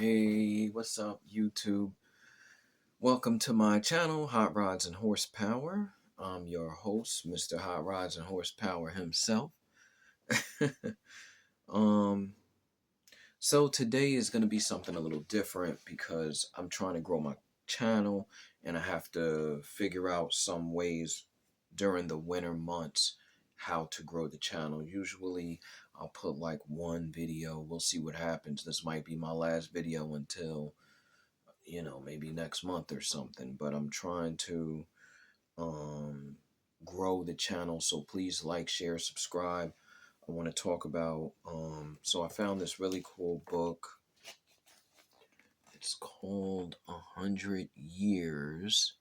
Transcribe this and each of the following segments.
Hey, what's up, YouTube? Welcome to my channel, Hot Rods and Horsepower. I'm your host, Mr. Hot Rods and Horsepower himself. um, so today is going to be something a little different because I'm trying to grow my channel and I have to figure out some ways during the winter months how to grow the channel. Usually I'll put like one video. We'll see what happens. This might be my last video until maybe next month or something, but I'm trying to um, grow the channel. So please like, share, subscribe. I want to talk about, so I found this really cool book. It's called 100 Years.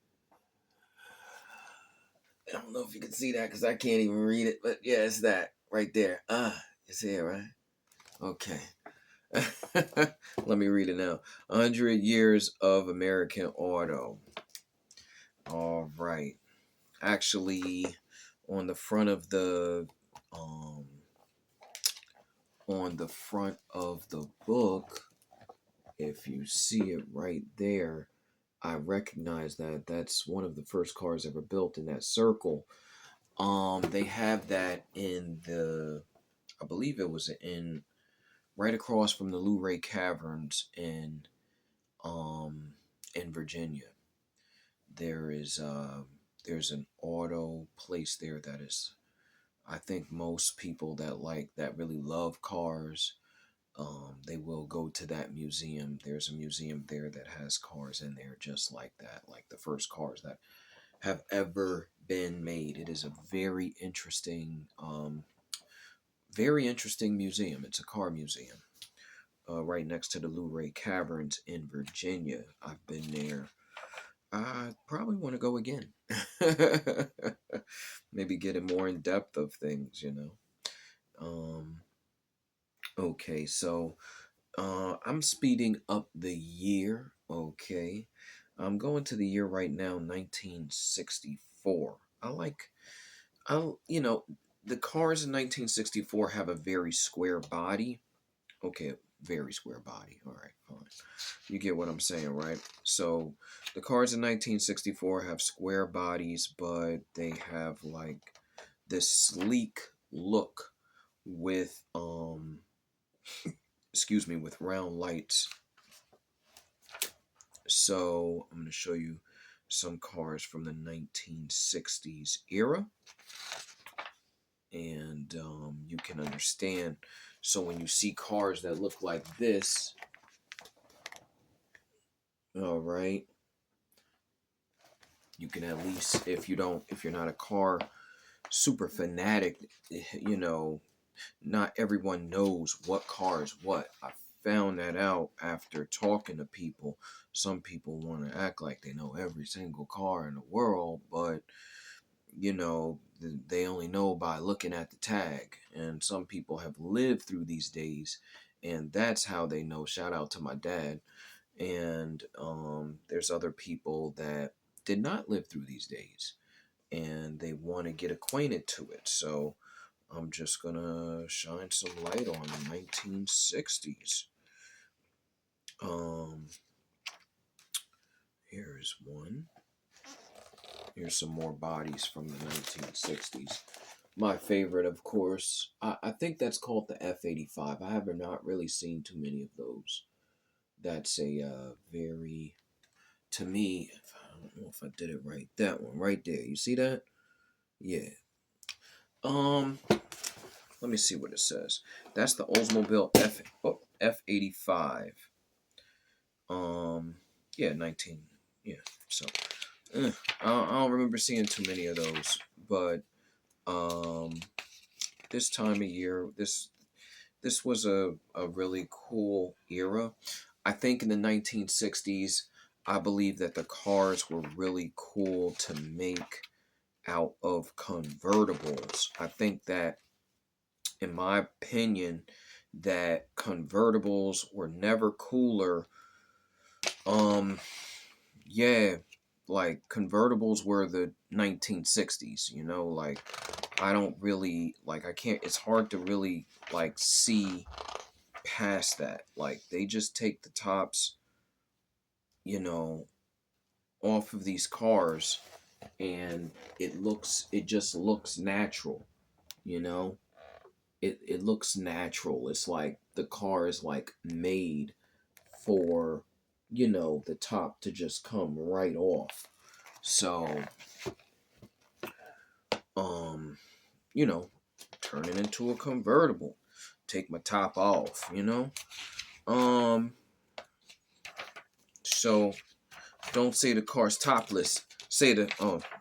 I don't know if you can see that because I can't even read it, but yeah, it's that right there. It's here, right? Okay. Let me read it now. 100 Years of American Auto. All right. Actually, on the front of the um book, if you see it right there, I recognize that that's one of the first cars ever built in that circle. They have that in I believe it was in right across from the Luray Caverns in Virginia. There's an auto place there that is, I think most people that really love cars, they will go to that museum. There's a museum there that has cars in there just like that, like the first cars that have ever been made. It is a very interesting museum. It's a car museum, right next to the Luray Caverns in Virginia. I've been there. I probably want to go again. Maybe get it more in depth of things. Um, okay, so I'm speeding up the year. Okay, I'm going to the year right now, 1964. I the cars in 1964 have a very square body. Okay, very square body. All right, fine. You get what I'm saying, right? So the cars in 1964 have square bodies, but they have like this sleek look with excuse me, with round lights. So I'm going to show you some cars from the 1960s era, and you can understand. So when you see cars that look like this, all right, you can at least, if you're not a car super fanatic, you know, not everyone knows what car is what. I found that out after talking to people. Some people want to act like they know every single car in the world, but they only know by looking at the tag. And some people have lived through these days, and that's how they know. Shout out to my dad. And there's other people that did not live through these days, and they want to get acquainted to it. So I'm just gonna shine some light on the 1960s. Um, Here's one. Here's some more bodies from the 1960s. My favorite, of course, I think that's called the F-85. I have not really seen too many of those. That's a very, to me, I don't know if I did it right. That one right there. You see that? Yeah. Um, Let me see what it says. That's the Oldsmobile F-85. Um, yeah, 19. Yeah. So, I don't remember seeing too many of those, but this time of year, this was a really cool era. I think in the 1960s, I believe that the cars were really cool to make out of convertibles. I think that, in my opinion, that convertibles were never cooler. Yeah, like convertibles were the 1960s, like I don't really, like, I can't, it's hard to really like see past that. Like, they just take the tops, you know, off of these cars, and it just looks natural, you know. It looks natural. It's like the car is like made for, you know, the top to just come right off. So, um, you know, turn it into a convertible. Take my top off, you know? Um, so don't say the car's topless. Say the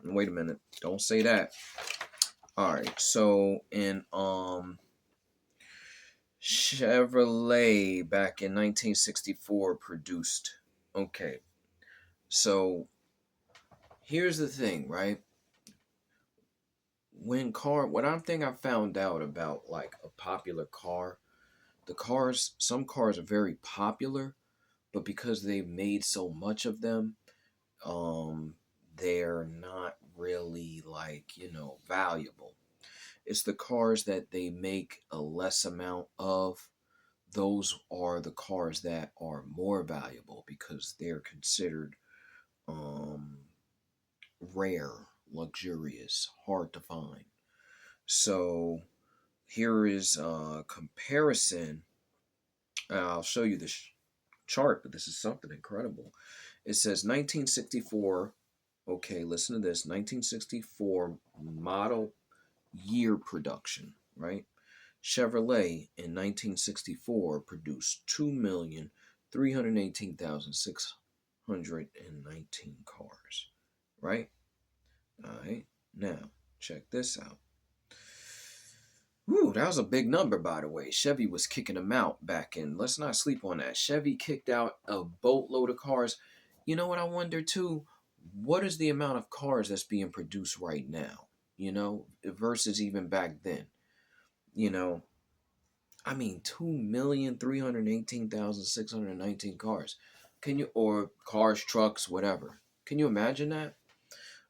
wait a minute. Don't say that. Alright, so in Chevrolet back in 1964 produced. Okay. So here's the thing, right? What I found out about like a popular car, some cars are very popular, but because they made so much of them, um, they're not really like, you know, valuable. It's the cars that they make a less amount of. Those are the cars that are more valuable because they're considered um, rare, luxurious, hard to find. So here is a comparison. I'll show you this chart, but this is something incredible. It says 1964. Okay, listen to this. 1964 model year production, right? Chevrolet in 1964 produced 2,318,619 cars, right? All right. Now, check this out. Whew, that was a big number, by the way. Chevy was kicking them out back in. Let's not sleep on that. Chevy kicked out a boatload of cars. You know what I wonder too? What is the amount of cars that's being produced right now? You know, versus even back then. You know, I mean, 2,318,619 cars. Can you, or cars, trucks, whatever. Can you imagine that?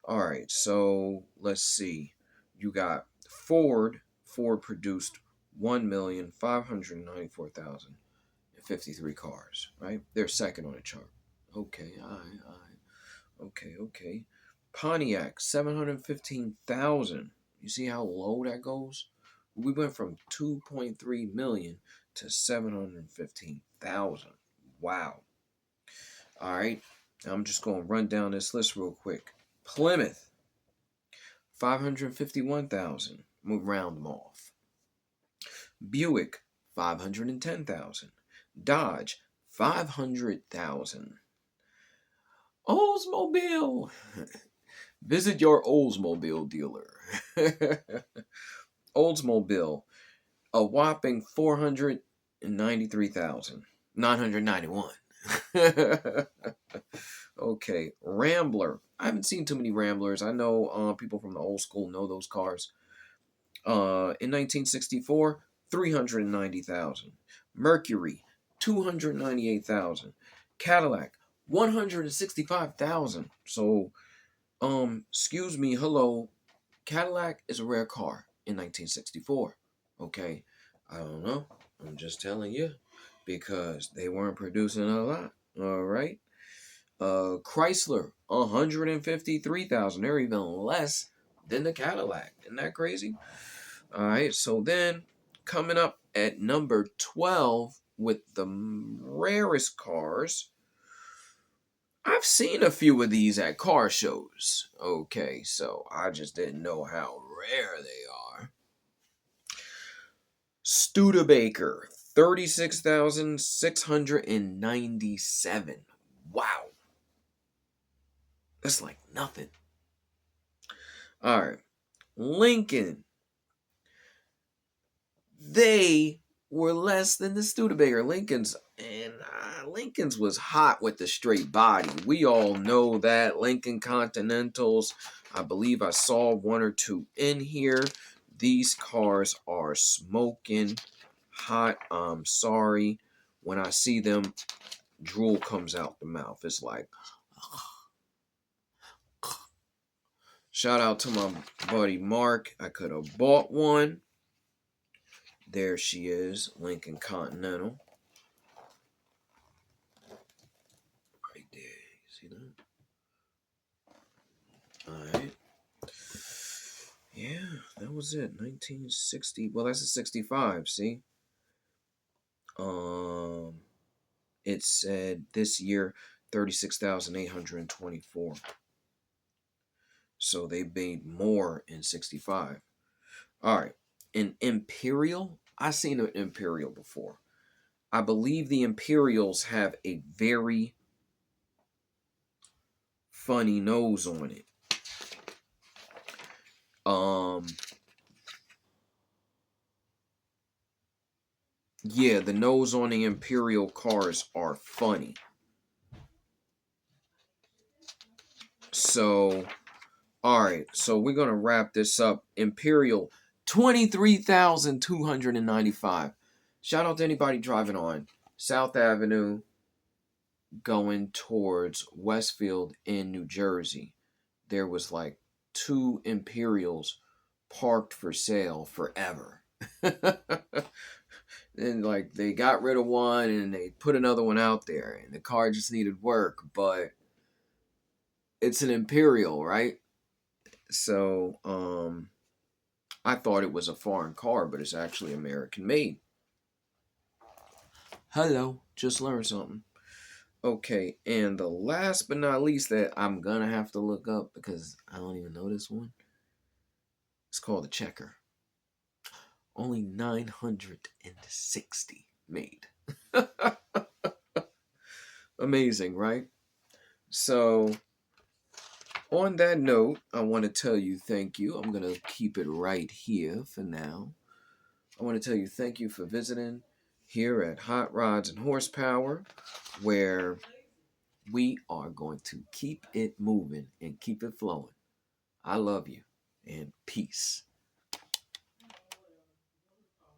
All right, so let's see. You got Ford. Ford produced 1,594,053 cars, right? They're second on the chart. Okay, all right, all right. Okay, okay. Pontiac, 715,000. You see how low that goes? We went from 2.3 million to 715,000. Wow. All right. I'm just going to run down this list real quick. Plymouth, 551,000. We'll round them off. Buick, 510,000. Dodge, 500,000. Oldsmobile. Visit your Oldsmobile dealer. Oldsmobile, a whopping 493,991. Okay, Rambler. I haven't seen too many Ramblers. I know people from the old school know those cars. In 1964, 390,000. Mercury, 298,000. Cadillac, 165,000. So, excuse me, hello. Cadillac is a rare car in 1964. Okay, I don't know. I'm just telling you because they weren't producing a lot. All right. Chrysler, 153,000. They're even less than the Cadillac. Isn't that crazy? All right. So then, coming up at number 12 with the rarest cars. I've seen a few of these at car shows. Okay, so I just didn't know how rare they are. Studebaker, 36,697. Wow. That's like nothing. All right. Lincoln. They were less than the Studebaker. Lincoln's was hot with the straight body. We all know that. Lincoln Continentals. I believe I saw one or two in here. These cars are smoking hot. I'm sorry. When I see them, drool comes out the mouth. It's like, shout out to my buddy Mark. I could have bought one. There she is, Lincoln Continental. there. You see that? Alright. Yeah, that was it. 1960. Well, that's a 65, see? Um, it said this year 36,824. So they made more in 65. All right. An Imperial, I seen an Imperial before. I believe the Imperials have a very funny nose on it. Yeah, the nose on the Imperial cars are funny. So, all right. So we're gonna wrap this up. Imperial, 23,295. Shout out to anybody driving on South Avenue going towards Westfield in New Jersey. There was like 2 Imperials parked for sale forever. And like they got rid of one and they put another one out there and the car just needed work, but it's an Imperial, right? So I thought it was a foreign car, but it's actually American made. Hello, just learned something. Okay, and the last but not least that I'm gonna have to look up because I don't even know this one. It's called the Checker. Only 960 made. Amazing, right? So, on that note, I want to tell you thank you. I'm going to keep it right here for now. I want to tell you thank you for visiting here at Hot Rods and Horsepower, where we are going to keep it moving and keep it flowing. I love you and peace.